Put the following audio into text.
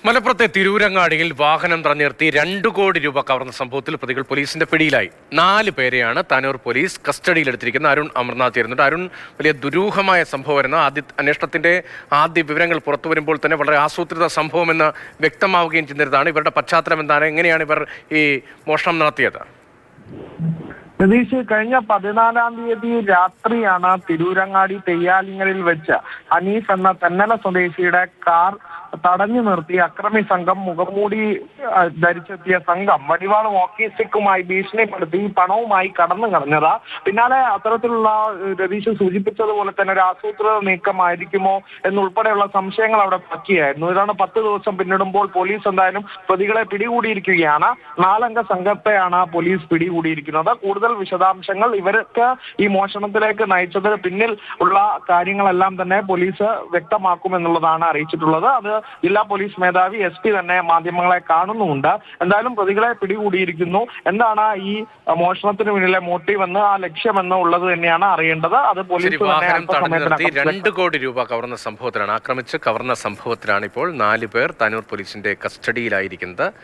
മലപ്പുറത്തെ തിരൂരങ്ങാടിയിൽ വാഹനം തടഞ്ഞു നിർത്തി 2 കോടി രൂപ കവർന്ന സംഭവത്തിൽ പ്രതികൾ പോലീസിന്റെ പിടിയിലായി. 4 പേരെയാണ് താനൂർ പോലീസ് കസ്റ്റഡിയിലെടുത്തിരിക്കുന്നത്. അരുൺ അമർനാഥ് ചേരുന്നുണ്ട്. അരുൺ, വലിയ ദുരൂഹമായ സംഭവമായിരുന്നു. അന്വേഷണത്തിന്റെ ആദ്യ വിവരങ്ങൾ പുറത്തു വരുമ്പോൾ തന്നെ വളരെ ആസൂത്രിത സംഭവമെന്ന് വ്യക്തമാവുകയും ചെയ്യുന്നതാണ്. ഇവരുടെ പശ്ചാത്തലം എന്താണ്? എങ്ങനെയാണ് ഇവർ ഈ മോഷണം നടത്തിയത്? രതീഷ്, കഴിഞ്ഞ 14-ാം തീയതി രാത്രിയാണ് തിരൂരങ്ങാടി തെയ്യാലിങ്ങലിൽ വെച്ച് ഹനീഫ് എന്ന തെന്നല സ്വദേശിയുടെ കാർ തടഞ്ഞു നിർത്തി അക്രമി സംഘം മുഖംമൂടി ധരിച്ചെത്തിയ സംഘം വടിവാളും ഹോക്കി സ്റ്റിക്കുമായി ഭീഷണിപ്പെടുത്തി പണവുമായി കടന്നു കളഞ്ഞത്. പിന്നാലെ അത്തരത്തിലുള്ള രതീഷ് സൂചിപ്പിച്ചതുപോലെ തന്നെ ഒരു ആസൂത്രിത നീക്കമായിരിക്കുമോ എന്നുൾപ്പെടെയുള്ള സംശയങ്ങൾ അവിടെ പറ്റിയായിരുന്നു. ഇതാണ് 10 ദിവസം പിന്നിടുമ്പോൾ പോലീസ് എന്തായാലും പ്രതികളെ പിടികൂടിയിരിക്കുകയാണ്. 4 അംഗ സംഘത്തെയാണ് പോലീസ് പിടികൂടിയിരിക്കുന്നത്. കൂടുതൽ വിശദാംശങ്ങൾ ഇവർക്ക് ഈ മോഷണത്തിലേക്ക് നയിച്ചതിന് പിന്നിൽ ഉള്ള കാര്യങ്ങളെല്ലാം തന്നെ പോലീസ് വ്യക്തമാക്കുമെന്നുള്ളതാണ് അറിയിച്ചിട്ടുള്ളത്. അത് ജില്ലാ പോലീസ് മേധാവി SP തന്നെ മാധ്യമങ്ങളെ കാണുന്നുമുണ്ട്. എന്തായാലും പ്രതികളെ പിടികൂടിയിരിക്കുന്നു. എന്താണ് ഈ മോഷണത്തിന് പിന്നിലെ മോട്ടീവ് എന്ന്, ആ ലക്ഷ്യമെന്ന് ഉള്ളത് തന്നെയാണ് അറിയേണ്ടത്. അത് പോലീസ് 2 കോടി രൂപ കവർന്ന സംഭവത്തിലാണ്, ആക്രമിച്ച് കവർന്ന സംഭവത്തിലാണ് ഇപ്പോൾ 4 പേർ താനൂർ പോലീസിന്റെ കസ്റ്റഡിയിലായിരിക്കുന്നത്.